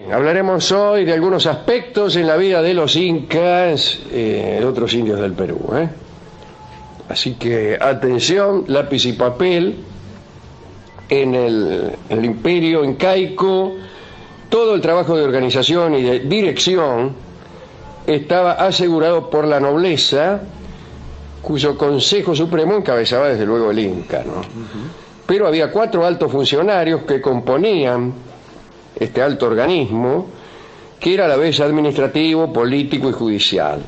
Hablaremos hoy de algunos aspectos en la vida de los incas, de otros indios del Perú. Así que atención, lápiz y papel. En el imperio incaico, todo el trabajo de organización y de dirección estaba asegurado por la nobleza, cuyo Consejo Supremo encabezaba desde luego el Inca, ¿no? Pero había 4 altos funcionarios que componían este alto organismo, que era a la vez administrativo, político y judicial.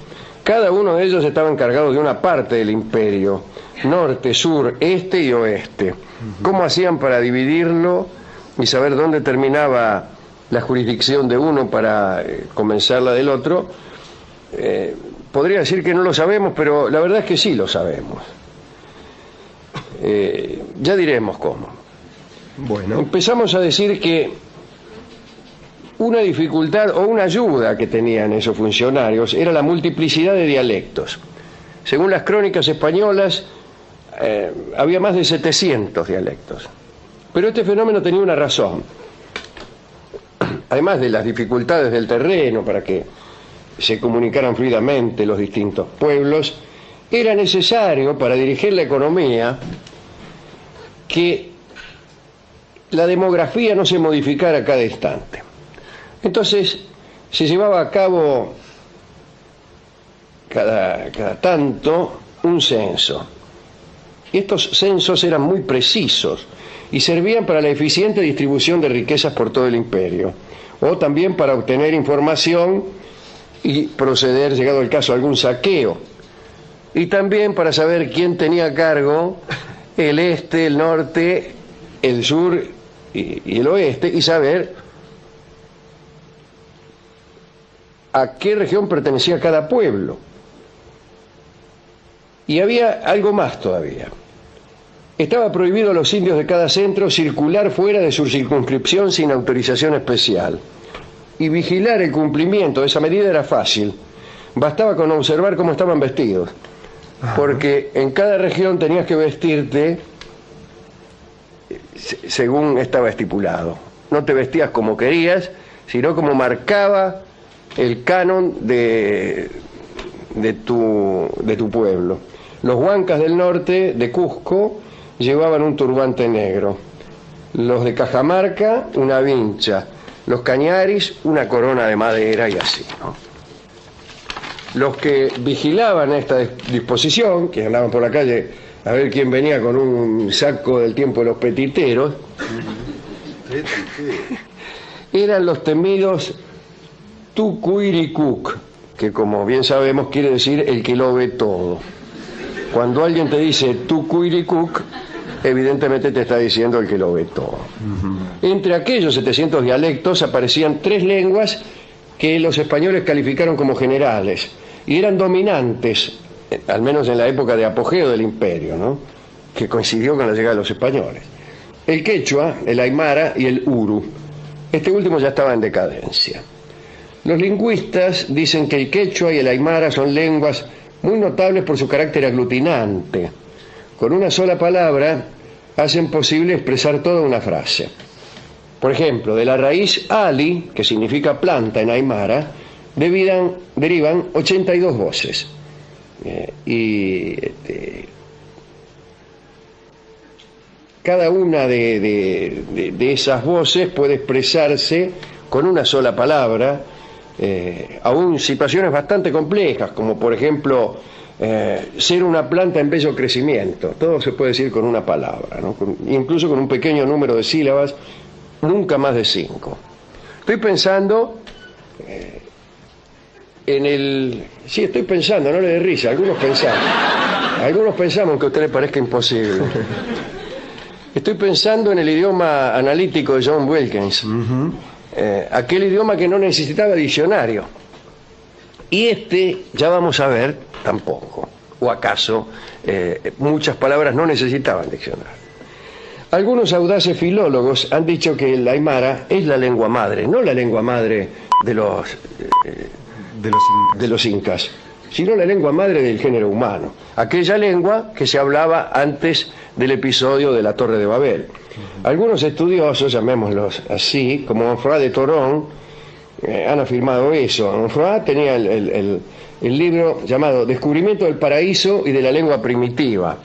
Cada uno de ellos estaba encargado de una parte del imperio, norte, sur, este y oeste. ¿Cómo hacían para dividirlo y saber dónde terminaba la jurisdicción de uno para comenzar la del otro? Podría decir que no lo sabemos, pero la verdad es que sí lo sabemos. Ya diremos cómo. Bueno. Empezamos a decir que una dificultad o una ayuda que tenían esos funcionarios era la multiplicidad de dialectos. Según las crónicas españolas, había más de 700 dialectos. Pero este fenómeno tenía una razón. Además de las dificultades del terreno para que se comunicaran fluidamente los distintos pueblos, era necesario para dirigir la economía que la demografía no se modificara a cada instante. Entonces se llevaba a cabo cada tanto un censo. Estos censos eran muy precisos y servían para la eficiente distribución de riquezas por todo el imperio, o también para obtener información y proceder, llegado el caso, a algún saqueo, y también para saber quién tenía a cargo el este, el norte, el sur y el oeste, y saber a qué región pertenecía cada pueblo. Y había algo más todavía. Estaba prohibido a los indios de cada centro circular fuera de su circunscripción sin autorización especial. Y vigilar el cumplimiento de esa medida era fácil. Bastaba con observar cómo estaban vestidos. Porque en cada región tenías que vestirte según estaba estipulado. No te vestías como querías, sino como marcaba el canon de tu pueblo. Los huancas del norte, de Cusco, llevaban un turbante negro. Los de Cajamarca, una vincha. Los cañaris, una corona de madera y así, ¿no? Los que vigilaban esta disposición, que andaban por la calle a ver quién venía con un saco del tiempo de los petiteros, eran los temidos Tucuiricuc, que como bien sabemos quiere decir el que lo ve todo. Cuando alguien te dice Tucuiricuc, evidentemente te está diciendo el que lo ve todo. Entre aquellos 700 dialectos aparecían 3 lenguas que los españoles calificaron como generales y eran dominantes, al menos en la época de apogeo del imperio, ¿no?, que coincidió con la llegada de los españoles: el quechua, el aymara y el uru. Este último ya estaba en decadencia. Los lingüistas dicen que el quechua y el aymara son lenguas muy notables por su carácter aglutinante. Con una sola palabra hacen posible expresar toda una frase. Por ejemplo, de la raíz ali, que significa planta en aymara, derivan 82 voces. Cada una de esas voces puede expresarse con una sola palabra, aún situaciones bastante complejas, como por ejemplo ser una planta en bello crecimiento. Todo se puede decir con una palabra, ¿no? Incluso con un pequeño número de sílabas, nunca más de 5. Estoy pensando Sí, estoy pensando, no le dé risa, algunos pensamos que a usted le parezca imposible. Estoy pensando en el idioma analítico de John Wilkins, aquel idioma que no necesitaba diccionario. Y ya vamos a ver, tampoco. O acaso muchas palabras no necesitaban diccionario. Algunos audaces filólogos han dicho que el aymara es la lengua madre, no la lengua madre de los incas, sino la lengua madre del género humano, aquella lengua que se hablaba antes del episodio de la Torre de Babel. Algunos estudiosos, llamémoslos así, como François de Toron, han afirmado eso. Tenía el libro llamado Descubrimiento del Paraíso y de la Lengua Primitiva.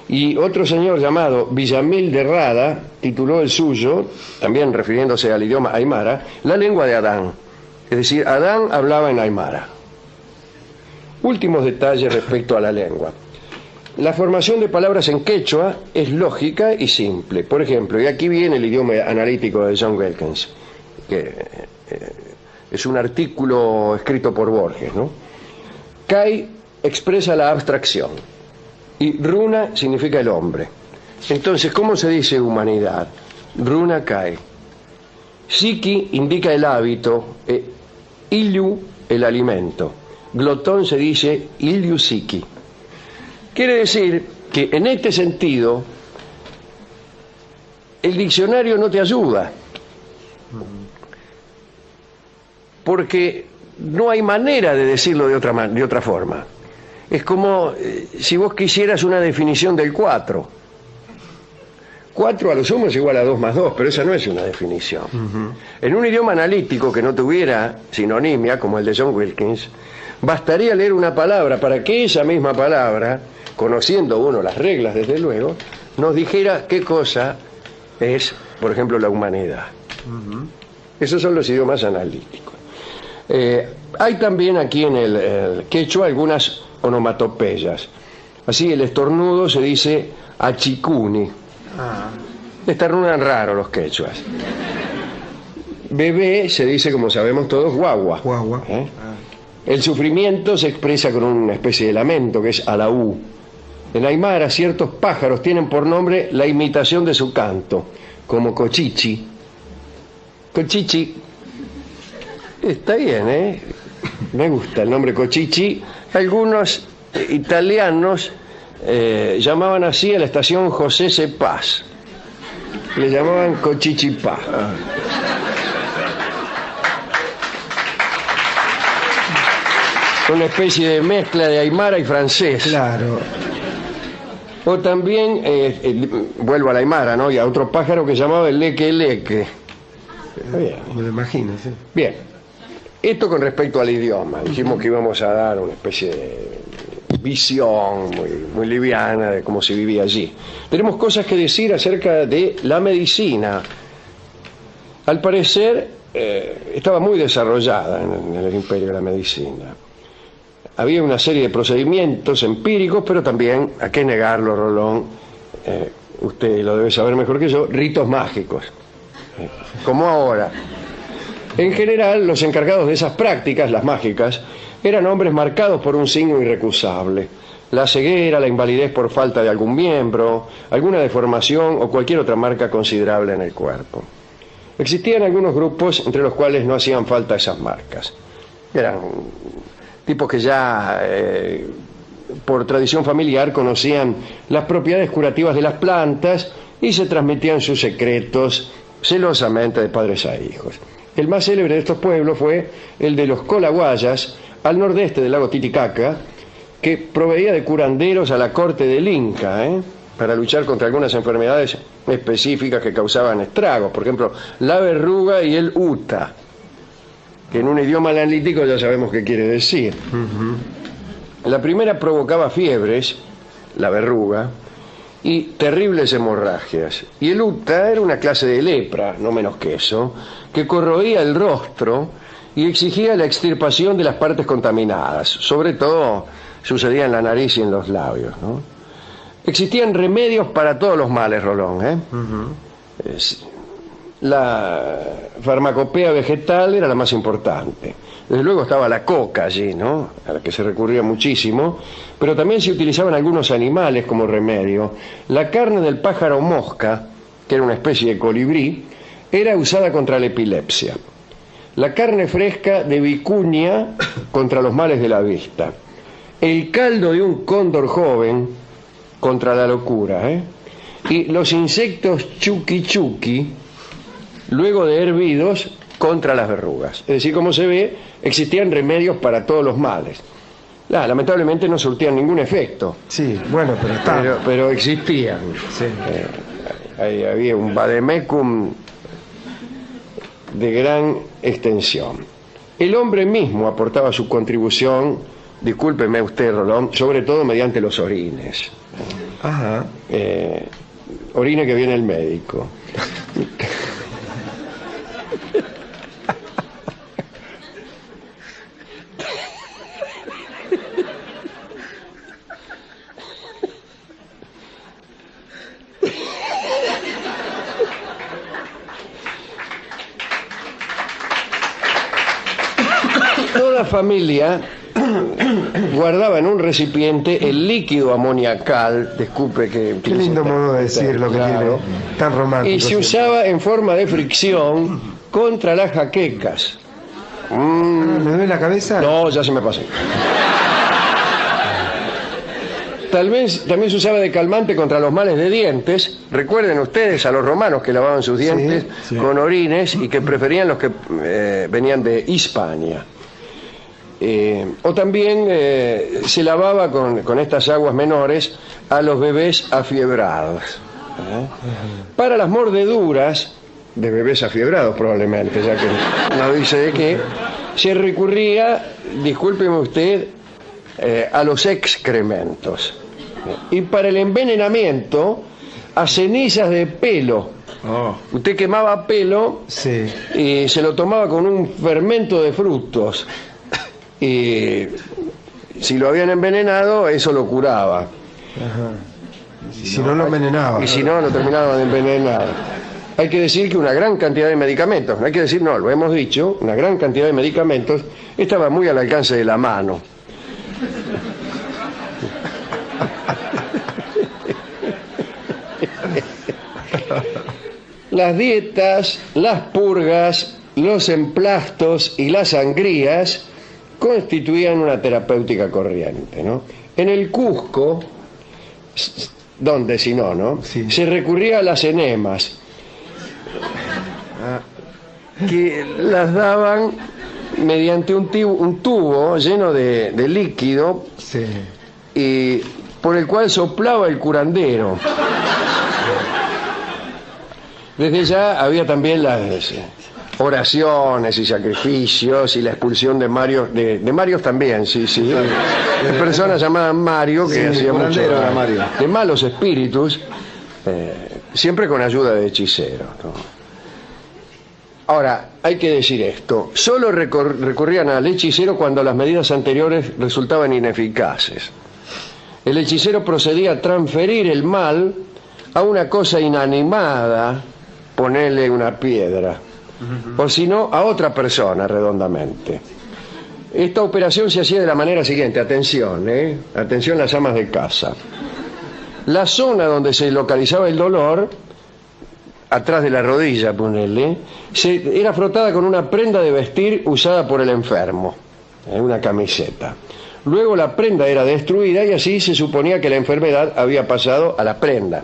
Y otro señor llamado Villamil de Rada tituló el suyo, también refiriéndose al idioma aymara, La lengua de Adán. Es decir, Adán hablaba en aymara. Últimos detalles respecto a la lengua. La formación de palabras en quechua es lógica y simple. Por ejemplo, y aquí viene el idioma analítico de John Wilkins, que es un artículo escrito por Borges, ¿no? Kai expresa la abstracción y runa significa el hombre. Entonces, ¿cómo se dice humanidad? Runa Kai. Siki indica el hábito, illu el alimento. Glotón se dice illu siki. Quiere decir que en este sentido el diccionario no te ayuda, porque no hay manera de decirlo de otra forma. Es como si vos quisieras una definición del 4. 4 a lo sumo es igual a 2 más 2, pero esa no es una definición. En un idioma analítico que no tuviera sinonimia, como el de John Wilkins, bastaría leer una palabra para que esa misma palabra, conociendo uno las reglas desde luego, nos dijera qué cosa es, por ejemplo, la humanidad. Esos son los idiomas analíticos. Hay también aquí en el quechua algunas onomatopeyas. Así, el estornudo se dice achicuni. Estornudan raro los quechuas. Bebé se dice, como sabemos todos, guagua. El sufrimiento se expresa con una especie de lamento, que es alaú. En aymara, ciertos pájaros tienen por nombre la imitación de su canto, como cochichi. Cochichi está bien, ¿eh? Me gusta el nombre cochichi. Algunos italianos llamaban así a la estación José C. Paz. Le llamaban cochichipá. Una especie de mezcla de aymara y francés. Claro. O también, vuelvo a la aymara, ¿no? Y a otro pájaro que llamaba el leque. Bien. Me lo imagino, sí. Bien. Esto con respecto al idioma. Dijimos que íbamos a dar una especie de visión muy liviana de cómo se vivía allí. Tenemos cosas que decir acerca de la medicina. Al parecer, estaba muy desarrollada en el imperio de la medicina. Había una serie de procedimientos empíricos, pero también, ¿a qué negarlo, Rolón? Usted lo debe saber mejor que yo, ritos mágicos, como ahora. En general, los encargados de esas prácticas, las mágicas, eran hombres marcados por un signo irrecusable. La ceguera, la invalidez por falta de algún miembro, alguna deformación o cualquier otra marca considerable en el cuerpo. Existían algunos grupos entre los cuales no hacían falta esas marcas. Eran tipos que ya por tradición familiar conocían las propiedades curativas de las plantas y se transmitían sus secretos celosamente de padres a hijos. El más célebre de estos pueblos fue el de los Colaguayas, al nordeste del lago Titicaca, que proveía de curanderos a la corte del Inca, para luchar contra algunas enfermedades específicas que causaban estragos, por ejemplo, la verruga y el uta, que en un idioma analítico ya sabemos qué quiere decir. La primera provocaba fiebres, la verruga, y terribles hemorragias. Y el uta era una clase de lepra, no menos que eso, que corroía el rostro y exigía la extirpación de las partes contaminadas. Sobre todo sucedía en la nariz y en los labios, ¿no? Existían remedios para todos los males, Rolón, La farmacopea vegetal era la más importante. Desde luego estaba la coca allí, ¿no?, a la que se recurría muchísimo, pero también se utilizaban algunos animales como remedio. La carne del pájaro mosca, que era una especie de colibrí, era usada contra la epilepsia. La carne fresca de vicuña contra los males de la vista. El caldo de un cóndor joven contra la locura, y los insectos chuki chuki, luego de hervidos, contra las verrugas. Es decir, como se ve, existían remedios para todos los males. Lamentablemente no surtían ningún efecto. Sí, bueno, pero existían. Sí. Había un vademecum de gran extensión. El hombre mismo aportaba su contribución, discúlpeme usted, Rolón, sobre todo mediante los orines. Ajá. Orine que viene el médico. Toda familia guardaba en un recipiente el líquido amoniacal, disculpe que... Qué lindo modo de decir lo que claro, tiene, tan romántico. y se usaba en forma de fricción contra las jaquecas. ¿Me duele la cabeza? No, ya se me pasó. Tal vez también se usaba de calmante contra los males de dientes. Recuerden ustedes a los romanos que lavaban sus dientes con orines y que preferían los que venían de Hispania. O también se lavaba con estas aguas menores a los bebés afiebrados. Para las mordeduras de bebés afiebrados probablemente, ya que no dice de qué, se recurría, discúlpeme usted, a los excrementos. Y para el envenenamiento, a cenizas de pelo. Usted quemaba pelo y se lo tomaba con un fermento de frutos. Y si lo habían envenenado, eso lo curaba. Ajá. Y si no lo envenenaba. Y si no, lo terminaban de envenenar. Hay que decir que una gran cantidad de medicamentos, no hay que decir, no, lo hemos dicho, una gran cantidad de medicamentos estaba muy al alcance de la mano. Las dietas, las purgas, los emplastos y las sangrías constituían una terapéutica corriente, ¿no? En el Cusco, ¿dónde si no, no? Sí. Se recurría a las enemas, que las daban mediante un tubo lleno de líquido y por el cual soplaba el curandero. Desde ya había también las oraciones y sacrificios y la expulsión de Marios también, sí. De personas llamadas Mario que hacían mucho de malos espíritus, siempre con ayuda de hechiceros, ¿no? Ahora, hay que decir esto, solo recurrían al hechicero cuando las medidas anteriores resultaban ineficaces. El hechicero procedía a transferir el mal a una cosa inanimada, ponerle una piedra, o si no, a otra persona redondamente. Esta operación se hacía de la manera siguiente, atención, atención las amas de casa. La zona donde se localizaba el dolor, atrás de la rodilla, ponele, era frotada con una prenda de vestir usada por el enfermo, una camiseta. Luego la prenda era destruida y así se suponía que la enfermedad había pasado a la prenda.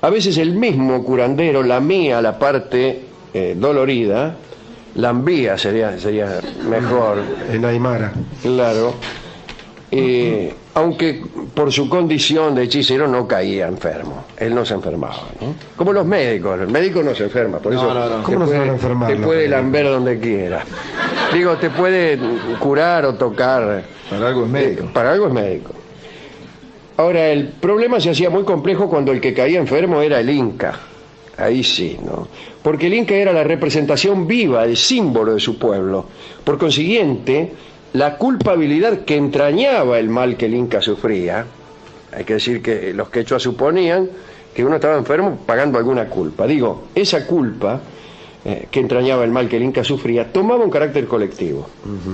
A veces el mismo curandero lamía la parte dolorida, lambía sería mejor. En Aymara. Claro. Aunque por su condición de hechicero no caía enfermo, él no se enfermaba, ¿no? Como los médicos, el médico no se enferma, por eso ¿Cómo no se van a enfermar? te puede lamber donde quiera. Digo, te puede curar o tocar. Para algo es médico. Para algo es médico. Ahora, el problema se hacía muy complejo cuando el que caía enfermo era el Inca. Ahí sí, ¿no? Porque el Inca era la representación viva, el símbolo de su pueblo. Por consiguiente, la culpabilidad que entrañaba el mal que el Inca sufría, hay que decir que los quechuas suponían que uno estaba enfermo pagando alguna culpa. Digo, esa culpa que entrañaba el mal que el Inca sufría tomaba un carácter colectivo.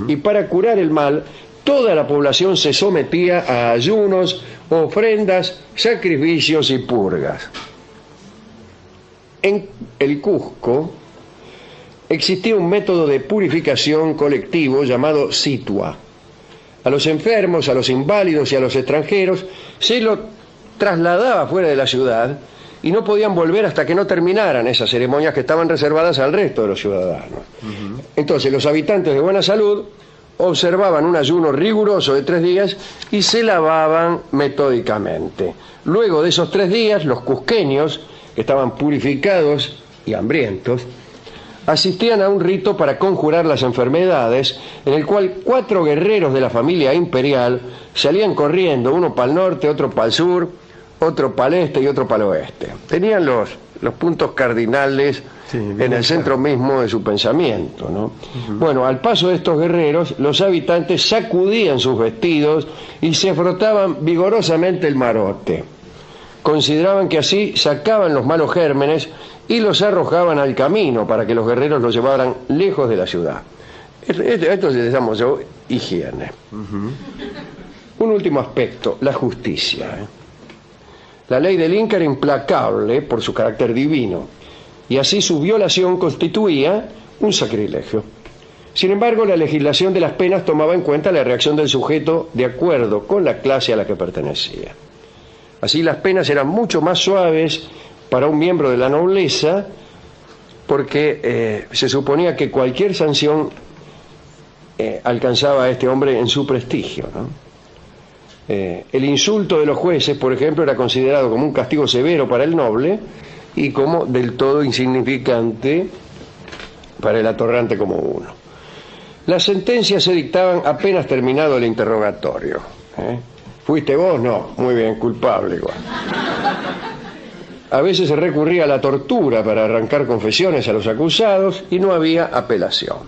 Y para curar el mal, toda la población se sometía a ayunos, ofrendas, sacrificios y purgas. En el Cusco existía un método de purificación colectivo llamado situa. A los enfermos, a los inválidos y a los extranjeros se los trasladaba fuera de la ciudad y no podían volver hasta que no terminaran esas ceremonias que estaban reservadas al resto de los ciudadanos. Entonces los habitantes de buena salud observaban un ayuno riguroso de 3 días y se lavaban metódicamente. Luego de esos 3 días, los cusqueños, que estaban purificados y hambrientos, asistían a un rito para conjurar las enfermedades, en el cual 4 guerreros de la familia imperial salían corriendo, uno para el norte, otro para el sur, otro para el este y otro para el oeste. Tenían los puntos cardinales en el centro mismo de su pensamiento, ¿no? Bueno, al paso de estos guerreros, los habitantes sacudían sus vestidos y se frotaban vigorosamente el marote. Consideraban que así sacaban los malos gérmenes y los arrojaban al camino para que los guerreros los llevaran lejos de la ciudad. Esto le llamamos yo higiene. Un último aspecto, la justicia. La ley del Inca era implacable por su carácter divino, y así su violación constituía un sacrilegio. Sin embargo, la legislación de las penas tomaba en cuenta la reacción del sujeto de acuerdo con la clase a la que pertenecía. Así las penas eran mucho más suaves para un miembro de la nobleza, porque se suponía que cualquier sanción alcanzaba a este hombre en su prestigio, ¿no? El insulto de los jueces, por ejemplo, era considerado como un castigo severo para el noble y como del todo insignificante para el atorrante como uno. Las sentencias se dictaban apenas terminado el interrogatorio. ¿Fuiste vos? No. Muy bien, culpable igual. A veces se recurría a la tortura para arrancar confesiones a los acusados y no había apelación.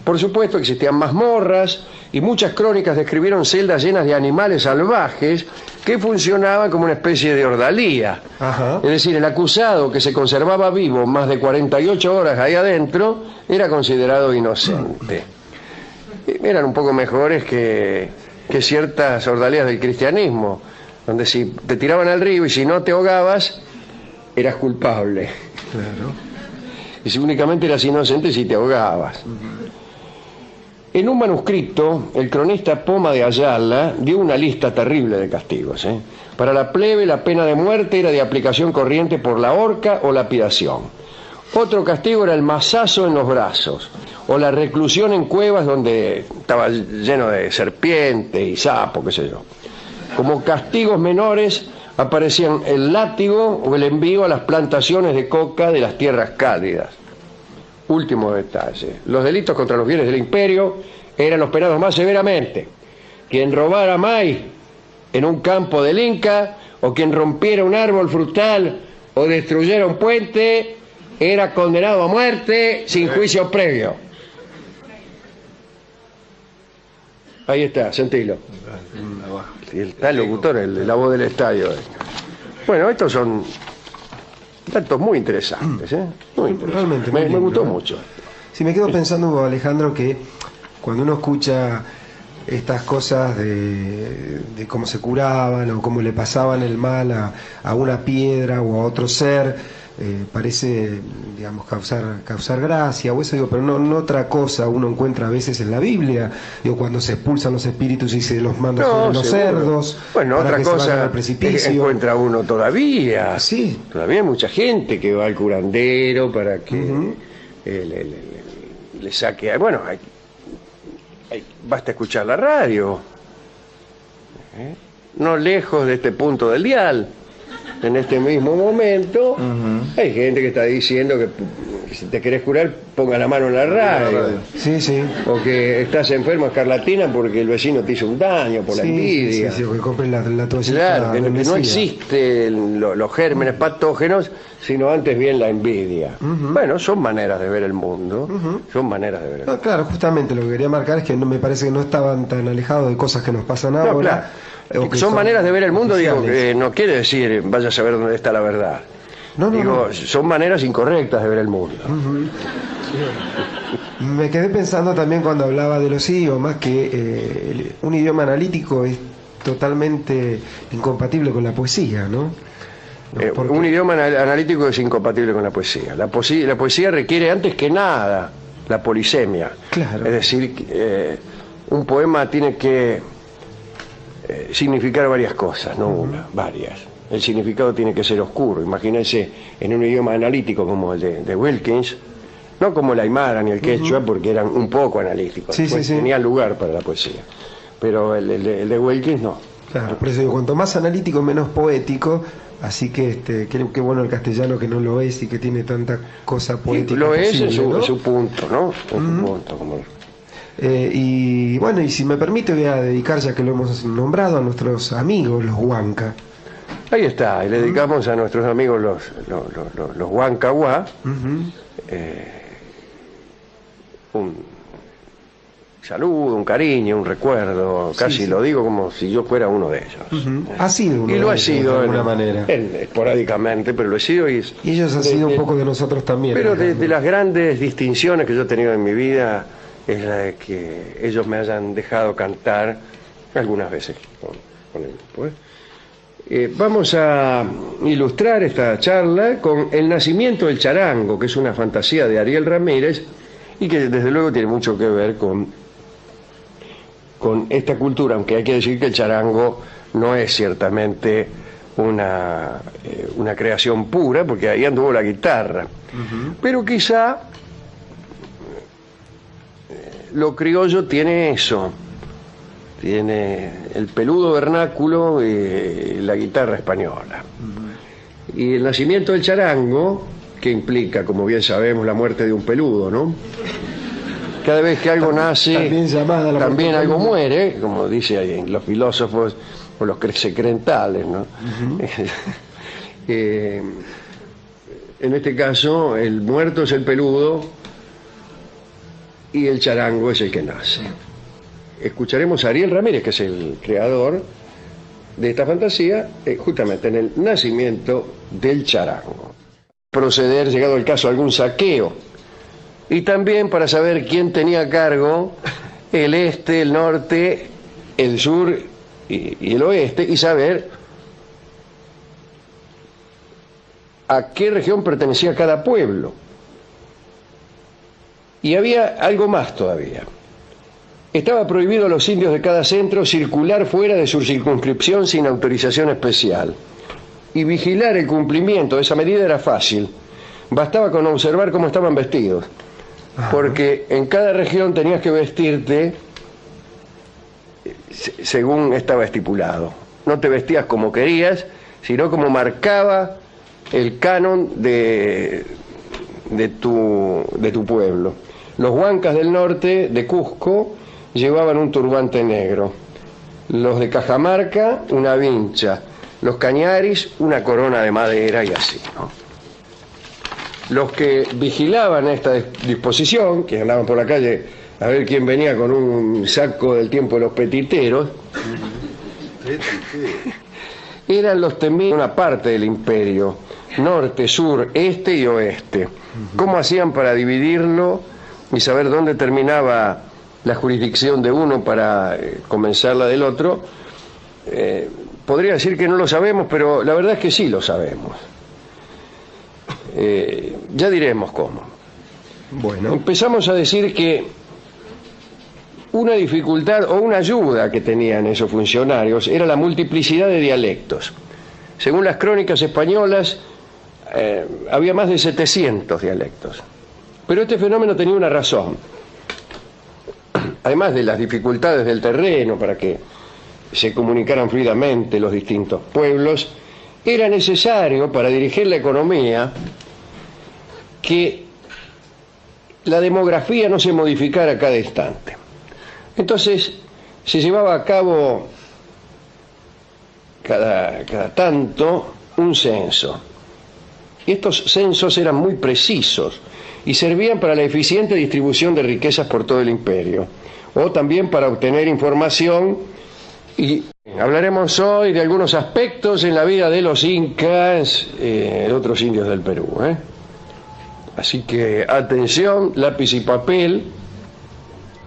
Por supuesto, existían mazmorras y muchas crónicas describieron celdas llenas de animales salvajes que funcionaban como una especie de ordalía. Es decir, el acusado que se conservaba vivo más de 48 horas ahí adentro era considerado inocente. Eran un poco mejores que ciertas ordalías del cristianismo, donde si te tiraban al río y si no te ahogabas, eras culpable. Claro. Y si únicamente eras inocente si te ahogabas. En un manuscrito, el cronista Poma de Ayala dio una lista terrible de castigos. Para la plebe, la pena de muerte era de aplicación corriente por la horca o lapidación. Otro castigo era el mazazo en los brazos, o la reclusión en cuevas donde estaba lleno de serpientes y sapos, qué sé yo. Como castigos menores aparecían el látigo o el envío a las plantaciones de coca de las tierras cálidas. Último detalle, los delitos contra los bienes del imperio eran los penados más severamente. Quien robara maíz en un campo del Inca, o quien rompiera un árbol frutal o destruyera un puente, era condenado a muerte sin juicio previo. Ahí está, sentilo. El tal locutor, el de la voz del estadio. Bueno, estos son datos muy interesantes, muy interesantes. Realmente, me gustó mucho. Sí, me quedo pensando, Alejandro, que cuando uno escucha estas cosas de cómo se curaban o cómo le pasaban el mal a una piedra o a otro ser, parece, digamos, causar gracia o eso, digo, pero no otra cosa uno encuentra a veces en la Biblia, digo, cuando se expulsan los espíritus y se los manda sobre los cerdos. Bueno, otra cosa encuentra uno todavía. Sí. Todavía hay mucha gente que va al curandero para que le saque. Bueno, basta escuchar la radio. No lejos de este punto del dial. En este mismo momento hay gente que está diciendo que si te querés curar, ponga la mano en la radio. Sí, sí. O que estás enfermo escarlatina porque el vecino te hizo un daño por la envidia. Sí, que compren la toallita. Claro, que no existen los gérmenes patógenos, sino antes bien la envidia. Bueno, son maneras de ver el mundo. Son maneras de ver el mundo. Claro, justamente lo que quería marcar es que no me parece que no estaban tan alejados de cosas que nos pasan ahora. Claro. Son maneras de ver el mundo, digo, que no quiere decir vaya a saber dónde está la verdad. No. Son maneras incorrectas de ver el mundo. Me quedé pensando también cuando hablaba de los idiomas que un idioma analítico es totalmente incompatible con la poesía, ¿no? Un idioma analítico es incompatible con la poesía. La poesía requiere antes que nada la polisemia. Claro. Es decir, un poema tiene que significar varias cosas, no una, varias. El significado tiene que ser oscuro. Imagínense en un idioma analítico como el de Wilkins, no como el aymara ni el quechua, porque eran un poco analíticos, tenían lugar para la poesía. Pero el de Wilkins no. Claro, por eso digo, cuanto más analítico, menos poético. Así que qué bueno el castellano que no lo es y que tiene tanta cosa poética. Lo es posible, en ¿no? su punto, ¿no? En su punto, Y bueno, y si me permite, voy a dedicar, ya que lo hemos nombrado, a nuestros amigos, los huanca. Ahí está, y le dedicamos a nuestros amigos los huancahuá un saludo, un cariño, un recuerdo, casi sí. lo digo como si yo fuera uno de ellos. Ha sido uno Y lo de ha ellos, sido de alguna manera. esporádicamente, pero lo he sido Y ellos han sido un poco de nosotros también. Pero de las grandes distinciones que yo he tenido en mi vida es la de que ellos me hayan dejado cantar algunas veces con el grupo. Vamos a ilustrar esta charla con El nacimiento del charango, que es una fantasía de Ariel Ramírez y que desde luego tiene mucho que ver con esta cultura, aunque hay que decir que el charango no es ciertamente una creación pura, porque ahí anduvo la guitarra. Pero quizá lo criollo tiene eso, tiene el peludo vernáculo y la guitarra española. Y el nacimiento del charango, que implica, como bien sabemos, la muerte de un peludo, ¿no? Cada vez que algo nace, también algo muere, como dicen los filósofos o los secrentales, ¿no? En este caso, el muerto es el peludo y el charango es el que nace. Escucharemos a Ariel Ramírez, que es el creador de esta fantasía, justamente en el nacimiento del charango. Proceder, llegado el caso, a algún saqueo. Y también para saber quién tenía a cargo el este, el norte, el sur y el oeste, y saber a qué región pertenecía cada pueblo. Y había algo más todavía. Estaba prohibido a los indios de cada centro circular fuera de su circunscripción sin autorización especial. Y vigilar el cumplimiento de esa medida era fácil. Bastaba con observar cómo estaban vestidos. Porque en cada región tenías que vestirte según estaba estipulado. No te vestías como querías, sino como marcaba el canon de tu pueblo. Los huancas del norte, de Cusco, llevaban un turbante negro. Los de Cajamarca, una vincha. Los cañaris, una corona de madera y así, ¿no? Los que vigilaban esta disposición, que andaban por la calle a ver quién venía con un saco del tiempo de los petiteros, eran los temidos, una parte del imperio, norte, sur, este y oeste. ¿Cómo hacían para dividirlo y saber dónde terminaba la jurisdicción de uno para comenzar la del otro? Podría decir que no lo sabemos, pero la verdad es que sí lo sabemos. Ya diremos cómo. Bueno. Empezamos a decir que una dificultad o una ayuda que tenían esos funcionarios era la multiplicidad de dialectos. Según las crónicas españolas, había más de 700 dialectos. Pero este fenómeno tenía una razón. Además de las dificultades del terreno para que se comunicaran fluidamente los distintos pueblos, era necesario para dirigir la economía que la demografía no se modificara a cada instante. Entonces se llevaba a cabo cada tanto un censo. Y estos censos eran muy precisos y servían para la eficiente distribución de riquezas por todo el imperio, o también para obtener información. Y hablaremos hoy de algunos aspectos en la vida de los incas, de otros indios del Perú. Así que atención, lápiz y papel.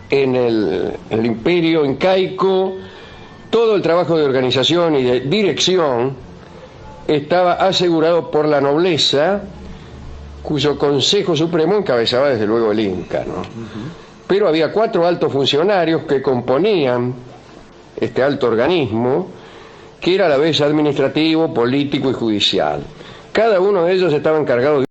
En el imperio incaico, todo el trabajo de organización y de dirección estaba asegurado por la nobleza, cuyo Consejo Supremo encabezaba desde luego el Inca, ¿no? Pero había 4 altos funcionarios que componían este alto organismo, que era a la vez administrativo, político y judicial. Cada uno de ellos estaba encargado de